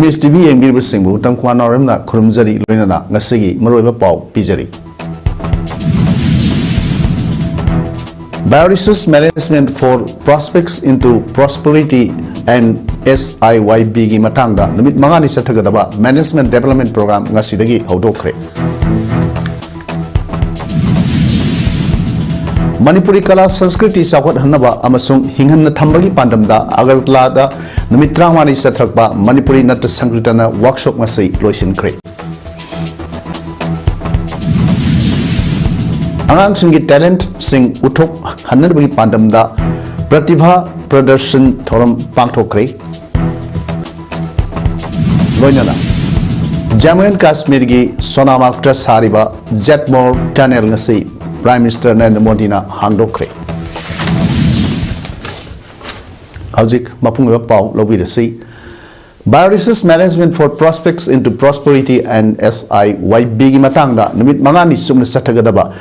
Image TV and Singbu, Tamquanorna, Kurumzari, Luna, Nasigi, Maroba Pau, Pijari. Bioresource Management for Prospects into Prosperity and SIYB Matanga, Numit Mangani Satagadaba, Management Development Program, Nasidagi, Hodokre. Manipuri Kala Sanskriti Sawat Hanaba Amasung Hingan Tambagi Pandamda Agartla Numitramani Satrakba Manipuri Nat Sankritana Workshop Masi Loisin Kre. Angang Singi Talent Sing Utok Hanabagi Pandamda Pratibha Pradarsan Thoram Pangtokre Loinana Jammu and Kashmirgi Sonamakta Sariba Jetmore Tunnel Nasi Prime Minister Narendra Modi na hangdokre. Hauzik mapunga pau lobirasi. Bioresource Management for Prospects into Prosperity and SIYB matangda numit mangani sumna satagadaba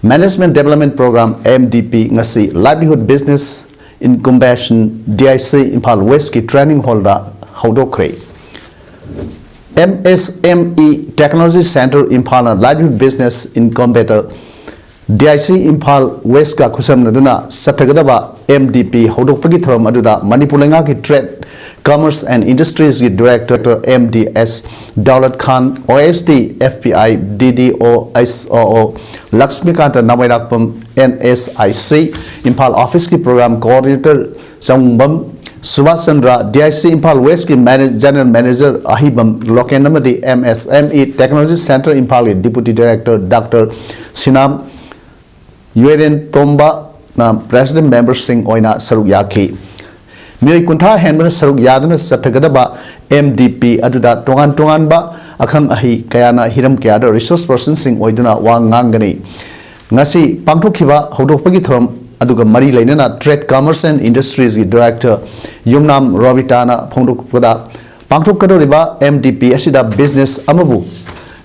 Management Development Program MDP ngasi Livelihood Business Incubation DIC Impal West ki training holder hangdokre. MSME Technology Center Impala Livelihood Business Incubator DIC Impal West ka kusam naduna satagadaba MDP hodokpagi thoram aduda Manipulenga ki Trade, Commerce and Industries ki Director MDS Daulat Khan OSD FPI DDO SOO Laxmikanta Namairakpam NSIC Impal Office ki Program Coordinator Sangbam Subhasandra DIC Impal West ki General Manager Ahibam Lokenamadi MSME Technology Center Impal Deputy Director Dr. Sinam UNLF Tomba na President Member Singh Oina Saruk Yaki. Miyay Kuntha Henbana Saruk Yadana Satagadaba MDP Aduda Tongan ba Akang Ahi Kayana Hiram Kayada Resource Person Singh Oiduna Wang Ngangani. Ngasi Pangtukiba Hodokpagi Thoram Aduga Mari Lainana Trade, Commerce and Industries Director Yumnam Rovitana Pongdukpada Pangtukadoriba MDP Asida Business Amabu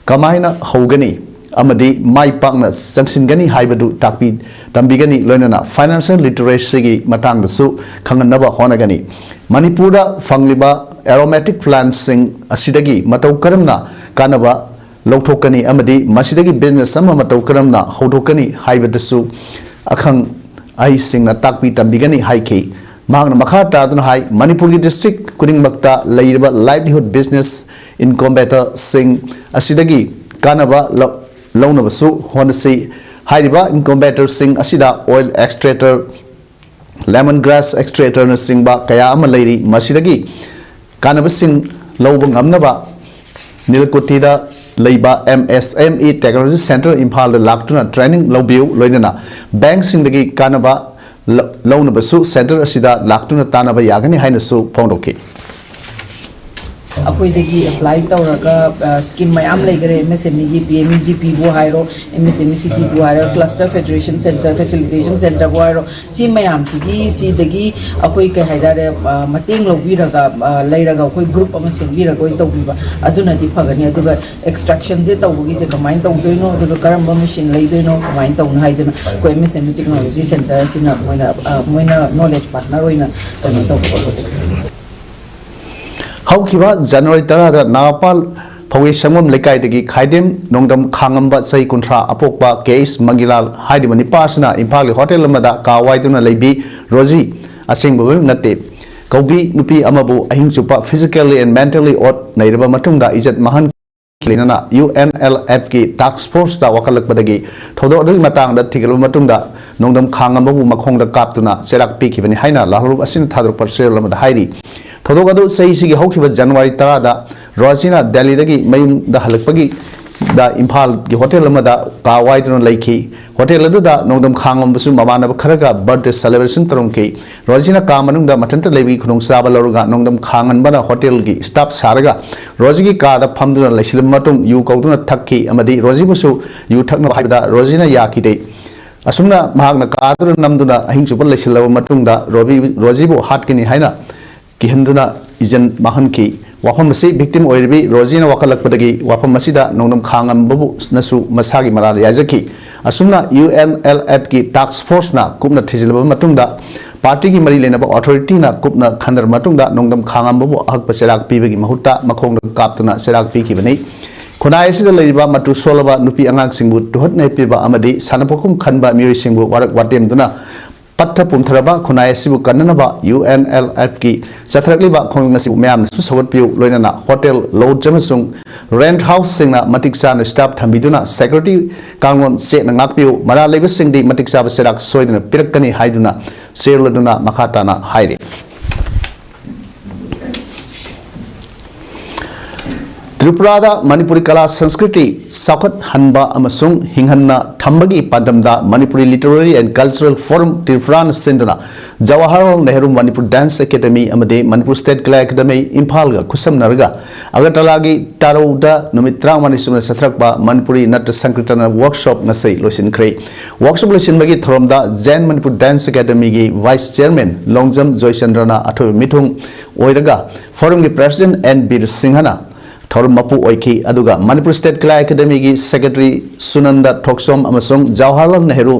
Kamaina Hogani Amadi Mai Pangna Sangsingani Haibadu Takpi Tambigani Lonana Financial Literacy gi Matang the Su Kanganaba Honagani Manipura Fangliba Aromatic Plants Sing Asidagi Matau Karamna Kanaba Lotokani Amadi Masidagi Business Sama Matau Karamna Hodokani Haibadasu Akang Ai Sing na Takpi Tambigani Haiki Magna Makata Tadun Hai Manipuri District Kuning Makta Laiba Livelihood Business Incubator Sing Asidagi Kanaba Launabasu, Honasi, Haidiba, Incumbator Sing, Asida, Oil Extractor, Lemongrass Extractor, Singba, Kayama Lady, Masidagi, Cannabis Sing, Lobang Amnaba, Nilkotida, Laiba, MSME Technology Center, Impala Laktuna, Training, Lobiu, Loinana, Banks in the Kanaba, Launabasu, Center, Asida, Laktuna, Tanaba Yagani, Hainasu, Pondoki. Akoidagi apply tawraga scheme mayam legare MSME PMEGP bo hairo MSME city bo hairo cluster federation center facilitation center bo hairo si mayam si dagi akoi ka haidare mateng lobiraga leiraga akoi group ama sembiraga koi tawbiba aduna di phagani aduga extraction je tawbugi je kamai tawdoino aduga karamba machine leidoino kamai tawna haiduna ko MSME technology center sina moina knowledge partner oina tano tawbo Haukiba January Tarada Napal Pawishamum Lekaidagi Kaidem Nongdam Kangamba Sai Kuntra Apokba Case Magilal Haidimani Pasna Impali Hotel Lamada Kawaiduna Lebi Rosie Asingbu Nate Kobi Nupi Amabu Ahingsupa physically and mentally ought Nairaba Matunda Izat Mahan Kilinana UNLF ki Task Force da Wakalak Badagi Todo Matang that Tigal Matunda Nongdam Kangambu Makong the Kaptuna Serak Piki Vani Haina Lahu Asin Tadru Parcel Lamada Heidi Todogado says he hoki January Tarada, Rosina, Delhi, the Halakpagi, the Impal, the Hotel Lamada, Kawaitan Lakey, Hotel Laduda, Nodam Kangam Basum, Mamana Karaga, birthday celebration Trunke, Rosina Kamanum, the Matanta Levi, Kunung Sabaloga, Nongdam Kangan Bana Hotel Gi, Stop Saraga, Rosigi Ka, the Pamduna, Lasimatum, you Koduna Taki, Amadi, Rosibusu, you Takna Haida, Rosina Yaki Day. Asumna Magna Kadur Namduna, Hinchupal Lasila Matunda, Rosibo Hatkini Haina. Kihenduna Ijan Mahanki, Wapamasi, victim Oibi, Rosina Wakalakpadagi, Wapamasida, Nonam Kangam Bubu, Nasu, Masagi Malala Yazaki, Asumna UNLF ki Task Force na, Kumna Tizilaba Matunda, party की मरी लेना authority ना कुपना खंदर मतुंगा नोंगदम खांगम अहक सेराक पीबगी महूता मखोंग कापतना सेराक पीखिबनी खुनाई असिदा लेरिबा मटु सोलबा नुपी अंगांग सिंगबु तुहतने पीबा अमदी सानपोखुम खनबा मियोय सिंगबु वारक वाटेमदुना पत्था पुंथरबा खुनाई असिबु कन्ननबा UNLF की चथरकलिबा खोंगसिबु मैम सुसवतपिउ लोइनाना होटल लॉज अमसुंग रेंट हाउस सिंगना मटिक चाना स्टाफ थंबिदुना सिक्योरिटी कांगोन सेना ngakपिउ मरा लेबा सिंगदि मटिक चाबा सेराक सोइदना पिरकनी हाइदुना सेरलदुना मखाताना हाइरे त्रिपुरा मणिपुरी कला संस्कृति साखत हनबा अमसुंग हिंगन्ना थम्बगी पादमदा Manipuri literary and cultural forum Tripura सिंधना जवाहरलाल नेहरू मणिपुर डांस एकेडमी अमदे मणिपुर स्टेट कला एकेडमी इम्फाल गा खुसम नरगा अगरतलागी तारौदा नुमित्रा मनिसुम सथरकबा मणिपुरी नृत्य संकीर्तन वर्कशॉप नसै लोसिनख्रे वर्कशॉप लोसिनबगी थरमदा जैन मणिपुर डांस एकेडमी की वाइस चेयरमैन लोंगजम जयचंद्रना अथोय मिथुंग ओइरगा फोरम की प्रेसिडेंट एन बी सिंहना थौर मपु ओइखी अदुगा मणिपुर स्टेट कला एकेडमी की सेक्रेटरी सुनंदा थोक्सोम अमसुंग Jawaharlal Nehru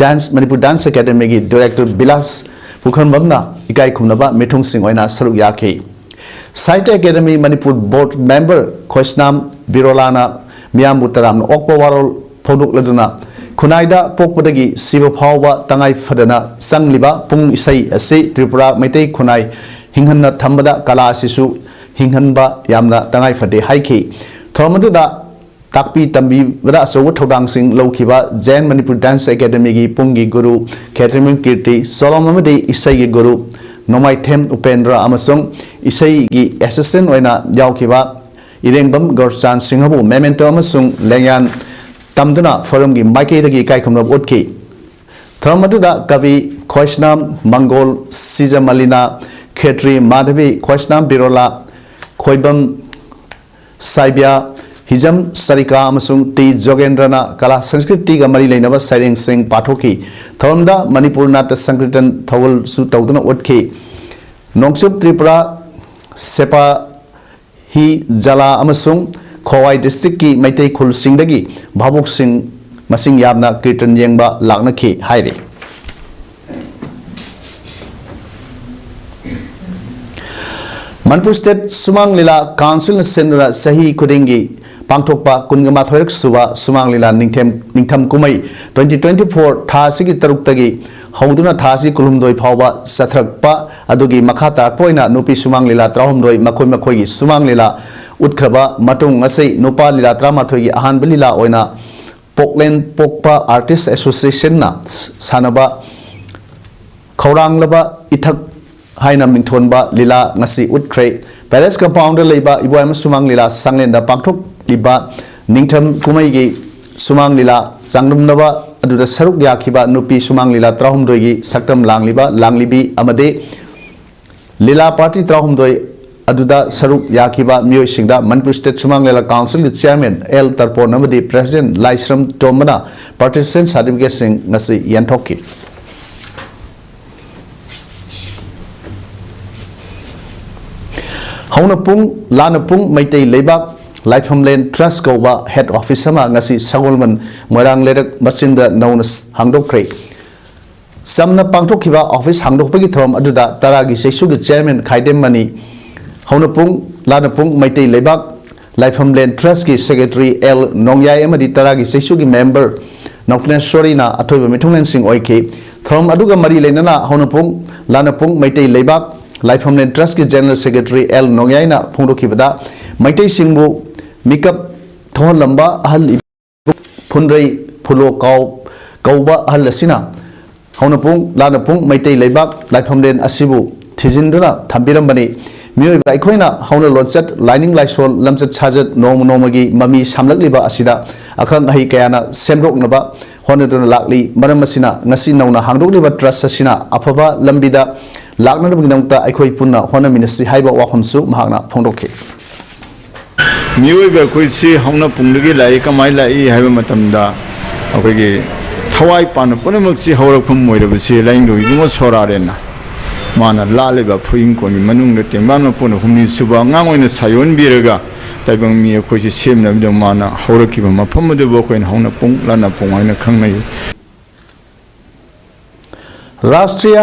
dance Manipur dance academy की डायरेक्टर बिलास पुखनबमना इकाई खुमनबा मिथुंग सिंह ओइना सरुक याखी Sahitya academy Manipur board member Khosnam बिरोलाना मियाम बुतराम ओकपो वारोल फोदुकलदुना खुनाइदा पोकपदगी सिबा फावबा तंगाई फदना संगलिबा पुंग इसई असि त्रिपुरा मैतै खुनाई हिंगन्ना थंबदा कला सिसु हिंगनबा यामना तंगाई फदे हाइखी थोरमदुदा ताकपी तंबीबदा असोव थौदांगसिंग लौखिबा जैन मणिपुर डांस एकेडमी की पुंगी गुरु खेत्रमिन कीर्ति सोलोममदे इसई गुरु नोमाइथेम उपेंद्र अमसुंग इसई की एसिस्टेंट ओइना यावखिबा इरेंगबम गौरचान सिंहबु मेमेंटो अमसुंग लेंयान तमदुना फोरम की माइकेदगी काइखमरब उठकी थोरमदुदा कवि खोइसनाम मंगोल सिजमलिना खेत्री माधवी खोइसनाम बिरोला खोइबम साइबिया हिजम सरिका अमसुंग टी जोगेंद्रना कला संस्कृति का मरी लेनबा सैरेंग सिंह पाठोकी थौमदा मणिपुर नाट्य संकीर्तन थौल सु तौदना उठकी नोंगसुप त्रिपुरा सेपा ही जला अमसुंग खोवाई डिस्ट्रिक्ट की मैतै खुल सिंगदगी भाबुक सिंह मसिंग याबना कीर्तन येंबा लाकनखी हाइरे मणिपुर स्टेट सुमांग लीला काउंसिल सेंद्रा सही खुदिंगी पांगथोकपा कुनगमा थोरक सुबा सुमांग लीला निंगथम कुमई 2024 थासिगी तरुक्तगी हौदुना थासि कुलुमदोय फावबा सथरकपा अदुगी मखा तारपोइना नुपी सुमांग लीला त्राहुमदोय मखोय मखोयगी सुमांग लीला उत्खरबा मतुंग ngasi नुपा लीला त्रामाथोयगी अहानबा लीला ओइना पोकलेन पोकपा आर्टिस्ट एसोसिएशन ना सानबा खौरांगलबा इथक हाइना मिंथोनबा लीला ngasi उत्ख्रे पैलेस कंपाउंड लेबा इबोयम सुमांग लीला सांगलेंदा पांगथोक लिबा निंगथम कुमैगी सुमांग लीला सांगलुमनबा अदुदा सरुक याखिबा नुपी सुमांग लीला त्राहुमदोयगी सक्तम लांगलिबा लांगलिबी अमदे लीला पार्टी त्राहुमदोय अदुदा सरुक याखिबा मियोयसिंगदा मणिपुर स्टेट सुमांग लीला काउंसिल की चेयरमैन एल तरपोन अमदे प्रेसिडेंट लाइश्रम टोमना पार्टिसिपेंट सर्टिफिकेट सिंग ngasi यंथोकी हौनपुंग लानपुंग मैतै लेबाक लाइफमलेन ट्रस्ट कौबा हेड ऑफिस अमा ngasi sagolman मोरांग लेरक मसिंदा नौन हांगदोख्रे समना पांगथोखिबा ऑफिस हांगदोखपगी थरम अदुदा तरागी सेसुगी चेयरमैन खाइदेम मनी हौनपुंग लानपुंग मैतै लेबाक लाइफमलेन ट्रस्ट की सेक्रेटरी एल नोंगयाय अमदि तरागी सेसुगी मेंबर नौकनेश्वरीना अथोइबा मिथुंगलेन सिंह ओइखे थरम अदुगा मरी लेनना हौनपुंग लानपुंग मैतै लेबाक लाइफमलेन ट्रस्ट की जनरल सेक्रेटरी एल नोंगयायना फोंदोखिबदा मैतै सिंहबु मिकअप थोन लंबा अहल फुनरई फुलो कौबा अहल असिना हौनपुंग लानपुंग मैतै लेबाक लाइफमलेन असिबु थिजिंदुना थंबिरंबनी मियोइबा अखोइना हौन लोचत लाइनिंग लाइसोल लमचत साजत नोम नोमगी ममी सामलकलिबा असिदा अखंग हई कयाना सेमरोकनबा होनदुना लाकली मरम असिना ngasi नौना हांगदोकलिबा ट्रस्ट असिना अफबा लंबिदा लाकनबगिदमता अखोइ पुन्ना होनमिनसि हाइबा वाफमसु महागना फोंदोखे मियोइबा कोइसि हौना पुंगदगी लाई कमाइ लाई हाइबा मतमदा अखोइगे थवाइ पान पुनमक्सि हौरखम मोइरबसि लाइंगदो इबुंगो सोरारेना माना लालेबा फुइंग कोनि मनुंगदे टेंबामना पुन हुमनि सुबा ngangoina sayon biraga taibang mi अखोइसि सेमनबदो माना हौरखिबा मफमदबो कोइन हौना पुंग लाना पुंगाइना खंगनाय राष्ट्रीय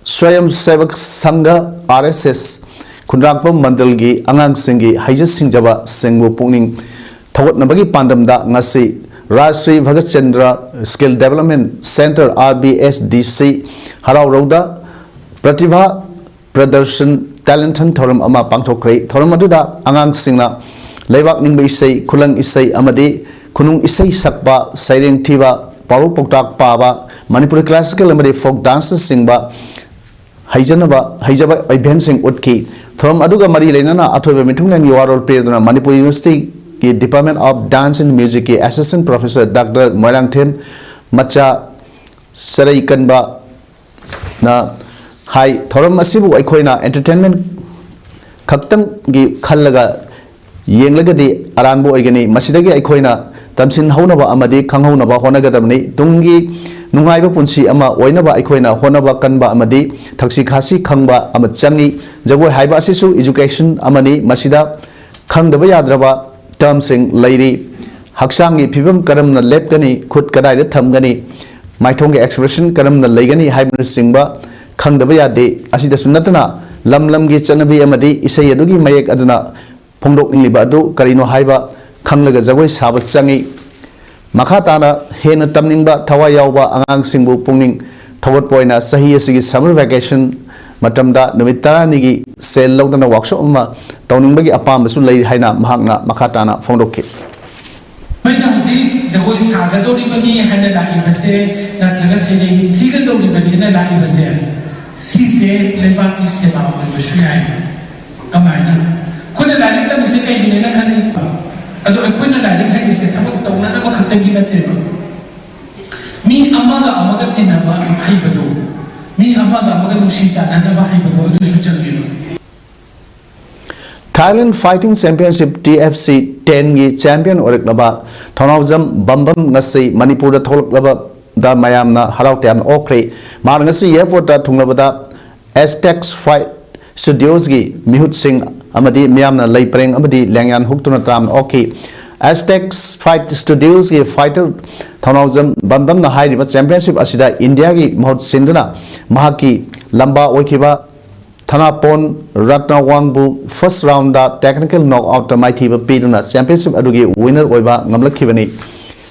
Swayam Sevak Sangha RSS Kunrakpa Mandalgi Angang Singi Haja Singjaba Singbu Puning Thawat Nabagi Pandamda Ngasi Rajshri Bhagat Chandra Skill Development Center RBSDC Harau Roda Pratibha Pradarshan Talentan Thoram Ama Pangthokre Thoram Aduda Angang Singna Leibak Ningba Isai Kulang Isai Amadi Kunung Isai Sakba Saireng Tiba Paru Poktak Paba Manipur Classical Amadi Folk Dances Singba Haijaba event sing utki from aduga mari lenana athobe mithunglen yuarol peduna Manipur University ki Department of Dance and Music ki Assistant Professor Dr. Moirang Them Macha Sarai Kanba na hai thoram asibu aikoina entertainment khaktang gi khallaga yenglagadi aranbo oigani masidagi aikoina tamsin haunaba amadi khanghaunaba honagadamni tungi Nungaiba punsi ama oinaba aikoina honaba kanba amadi thaksi khasi khangba ama changi jagoi haiba asisu education amani masida khangdaba yadraba termsing lairi haksangi phibam karamna lepgani khut kadai da thamgani maithongi expression karamna leigani haiba singba khangdaba yade asida sunatna lamlamgi chanabi amadi isai adugi mayek aduna phongdok ningliba adu karino haiba khanglaga jagoi sabat changi Makatana hena tamningba thawai yawba angang singbu pungning thawat poina sahi asigi summer vacation matamda numit 10 nigi sel lawdana workshop ma tawningbagi apam su lei haina mahakna makatana phongdokki maina huji jagoi sagadori bani haina dai base natlaga sini thigadori bani na dai base sise lebaki seba wa shuyai kamaina kuna dai ta mise kai dine na khani ado akoina dai kai se thabak tawna na bakhatagi nateba mi amaga tinaba haibado mi amaga nusi sana na haibado adu suchalgino Thailand Fighting Championship TFC 10 gi champion oreknaba thonaujam bambam ngasi Manipur da tholklaba da mayamna harautam okre mar ngasi airport da thunglabada Aztecs Fight Studios gi Mihut Singh amadi miyamna leipreng amadi langyan huktuna tam oki Aztecs Fight Studios gi fighter thonaujam bambam na hairiba championship asida India gi mahut sinduna mahaki lamba oikiba Thanapon Ratna Wangbu first round da technical knockout da maithiba piduna championship adugi winner oiba ngamlakhibani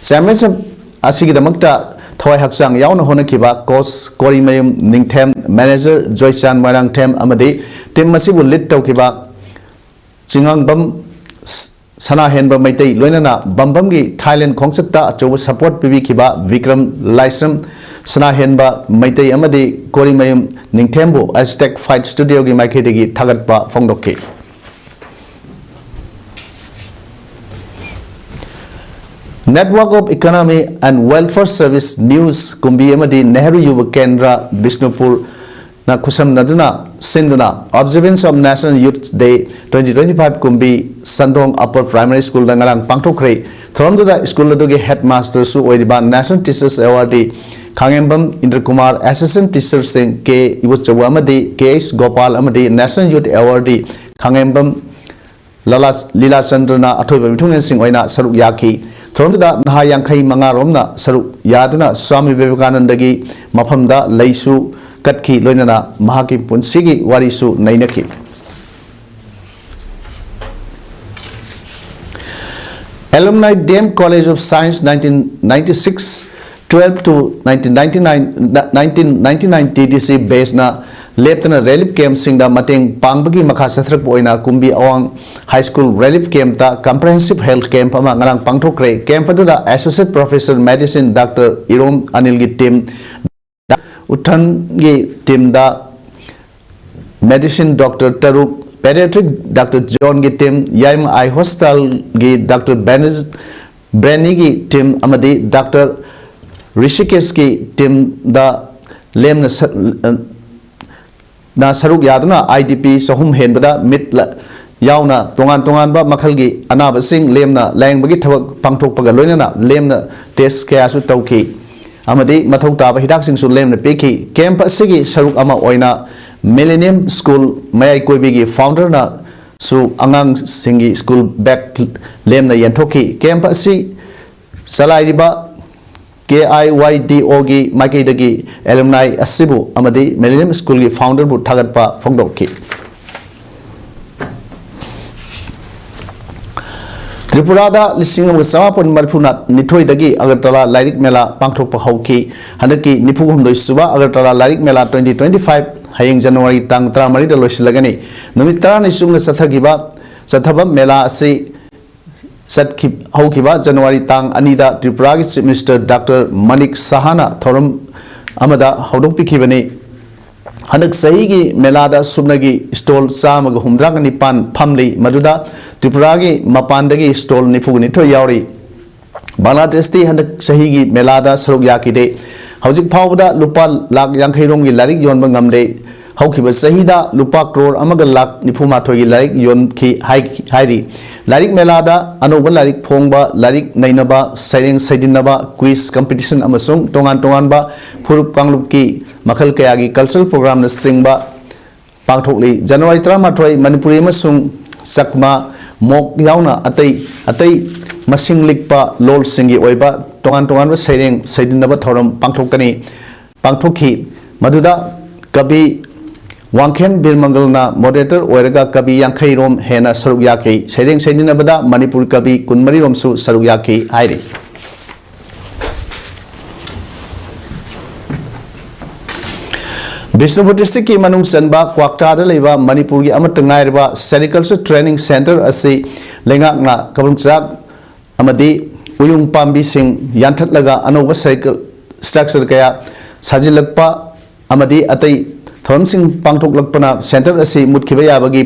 championship asigi damakta thoi hakchang yauna honakiba coach Korimayum Ningthem manager Joychan Moirang Them amadi team masibu lead tawkiba Chingangbam Sana Henba Maitei Loinana Bambamgi Thailand Kongsakta Achoba support PV Kiba Vikram Laisram Sana Henba Maitei Amadi Korimayum Ningthembo Aztec Fight Studio Gi Maiketegi Tagatpa Fongdoke Network of Economy and Welfare Service News Kumbi Amadi Nehru Yuva Kendra Bishnupur na kusam naduna sinduna observance of National Youth Day 2025 kumbi Sandong Upper Primary School da ngarang pangthokre thoromda school adugi headmaster su oidiba National Teachers Award Khangembam Indra Kumar Assistant Teacher Singh K Ibuchawa amadi KS Gopal amadi National Youth Award Khangembam Lila Chandrana athoiba mithungen sing oina saruk yaki thoromda naha yankhai manga romna saruk yaduna Swami Vivekananda gi mafamda leisu Katki Loinana Mahaki Punsigi Warisu Nainaki Alumni Dame College of Science 1996 12 to 1999 TDC based na Lieutenant Relief Camp Singda Mateng Pangbagi Makasatrak Poina Kumbi Awang High School Relief Camp ta Comprehensive Health Camp ama ngarang pangthokre camp adu Associate Professor Medicine Dr. Irom Anil gi team Uttan gi team da medicine Dr. Taruk pediatric Dr. John gi team Yaim Eye Hospital gi Dr. Benny gi team amadi Dr. Rishikesh gi team da lem na saruk yaduna IDP sahum henbada mit yauna tongan ba makhal gi anaba sing lemna langbagi thabak pangthok paga loinana lemna test kaya su tauki amadi mathau taba hidak sing su lemna peki campus sigi saruk ama oina Millennium School mayai koibigi founder na su angang singi school back lemna yenthoki campus si salai diba KIYDO की माइकईदगी alumni असिबु अमदी millennium school की founder बु थागतपा फोंदोकी त्रिपुरादा लिसिंग समापन मरफुना निथोइदगी Agartala lyric मेला पांगथोकपा हौकी हनकी निफुहुमदोइ सुबा Agartala lyric मेला 2025 हयेंग जनवरी तांग 13 दा लोइसिलगनी नुमित 10 सुंग सथबा मेला असि हौकिबा जनवरी तांग 2 दा त्रिपुरा की चीफ मिनिस्टर डॉक्टर मनिक साहाना थौरम अमदा हौदोकपिखिबनी हनक सही की मेलादा सुबनगी स्टॉल चामग हुमद्राग निपान फमली मदुदा त्रिपुरा की मपानदगी स्टॉल निफुगनिथो यावरी बांग्लादेश ती हनक सही की मेलादा सरुक याकिदे हौजिक फावदा लुपा लाख यांखैरोंग की लारिक योनबा ngamde हौखिबा सहीदा लुपा करोड़ अमग लाख निफुमाथोय की लारिक योनखि हाइरी लारिक मेलादा अनोबा लारिक फोंबा लारिक नैनबा सैरेंग सैदिनबा क्विज कंपटीशन अमसुंग तोंगान तोंगानबा फुरुप कांगलुप की मखल कयागी कल्चरल प्रोग्राम न सिंगबा पांगथोकली जनवरी 13 मणिपुरी अमसुंग सकमा मोक यावना अतै मसिंग लिकपा लोल सिंगी ओइबा तोंगान तोंगानबा सैरेंग सैदिनबा थौरम पांगथोखी मदुदा कवि वांखेन बिरमंगलना मॉडरेटर ओइरगा कवि यांखैरोम हेना सरुक याखै सैरेंग सैदिनबदा मणिपुर कवि 23 रोमसु सरुक याखै हाइरि बिष्णुपुर डिस्ट्रिक्ट की मनुंग चनबा क्वाक्टादा लेबा मणिपुर की अमत ngairba सेरिकल्चर ट्रेनिंग सेंटर असी लेंगाकना कबुंगचाक अमदी उयुंग पाम्बी सिंग यानथटलगा अनोबा साइकिल स्ट्रक्चर कया साजिलकपा अमदी अतै थरमसिंग पांगथोकलकपना सेंटर असी मुतखिबा याबगी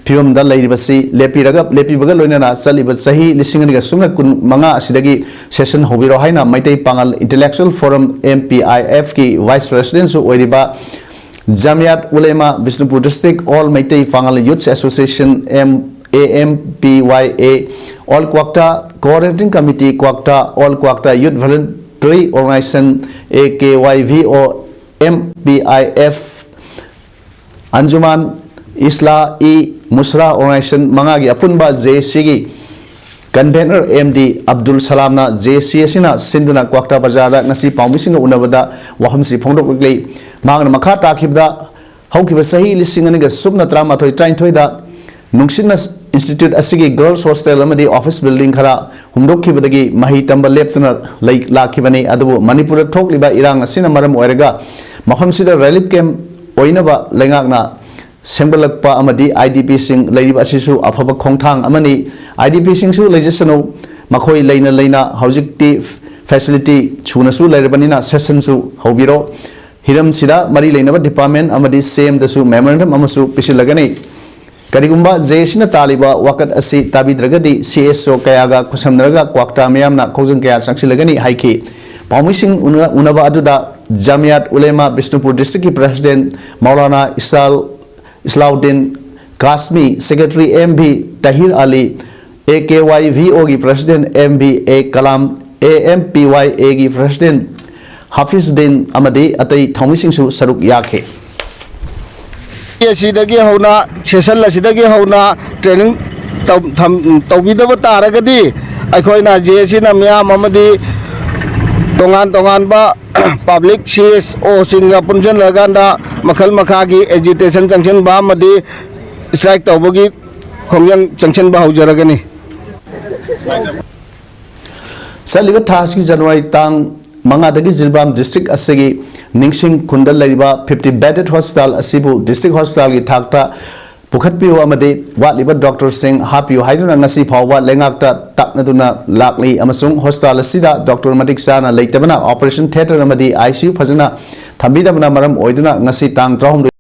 फिवमदा लैरिबसी लेपिबगा लोइनाना चलिबा सही लिसिंगनिगा सुंग कुन मंगा असिदगी सेशन होबिरो हाइना Meitei Pangal intellectual forum MPIF की वाइस प्रेसिडेंट सु ओइरिबा Jamiat Ulema Bishnupur district all Meitei Pangal youth association AMPYA all Kwakta coordinating committee Kwakta all Kwakta youth voluntary organization AKYVO MPIF Anjuman Islah मुसरा ऑर्गेनाइजेशन मंगा की अपुनबा JC की कन्वेनर MD अब्दुल सलामना JC असिना सिंधुना क्वाक्टा बाजार नसी पाउमिसिंग उनबदा वहमसी फोंदोकले मांगना मखा ताखिबदा हौकिबा सही लिसिंग अनिगा सुबना 38 दा नुंगसिना इंस्टीट्यूट असिगी गर्ल्स हॉस्टल अमदी ऑफिस बिल्डिंग खरा हुमदोखिबदगी मही तंबा लेप्तुना लाखिबनी अदबु मणिपुर थोकलिबा इरांग असिना मरम ओइरगा मफमसिदा रिलीफ कैंप ओइनबा लेंगाकना सेंबलकपा अमदी IDP सिंग लैरिबा असिसु अफब खोंथांग अमनी IDP सिंगसु लेजिसनु मखोय लेना हौजिकती फैसिलिटी छुनसु लैरबनिना सेशनसु हौबिरो हिरम सिदा मरी लेनबा डिपार्टमेंट अमदी सेम दसु मेमोरेंडम अमसु पिसिलगनी करिगुंबा जेसिना तालिबा वकत असि ताबिद्रगदी CSO कयागा कुसमनरगा क्वाक्टा मयामना खोजन कया संसिलगनी हाइकी पाउमिसिंग उनबा अदुदा जामियात उलेमा बिष्णुपुर डिस्ट्रिक्ट की president Maulana Islauddin Qasmi secretary MB Tahir Ali AKYVO की president MB A Kalam AMPYA की प्रेसिडेंट हाफिजुद्दीन अमदी अतई थौमिसिंगसु सरुक याखे सिदगी होना सेशन लसिदगी होना ट्रेनिंग तौबिदब तारगदी अखोइना जेसिना मियाम अमदी तोंगान बा पब्लिक CSO सिंगा पुंजन लगांदा मखल मखागी एजिटेशन जंक्शन बा मदी स्ट्राइक तौबगी खोंजन जंक्शन बा हौजरगनी सलिबा थासकी जनवरी तांग मंगादगी जिलबाम डिस्ट्रिक्ट असेगी निंगसिंग खुंदल लैबा 50 बेडेड हॉस्पिटल असिबु डिस्ट्रिक्ट हॉस्पिटल की थाकता पुखतपियो अमदे वालिबा डॉक्टर सिंह हापियो हाइदुना ngasi फावबा लेंगाकता ताकनदुना लाकली अमसुंग हॉस्पिटल असिदा डॉक्टर मटिक साना लेतबना ऑपरेशन थिएटर अमदी ICU फजना थंबिदबना मरम ओइदुना ngasi तांग 3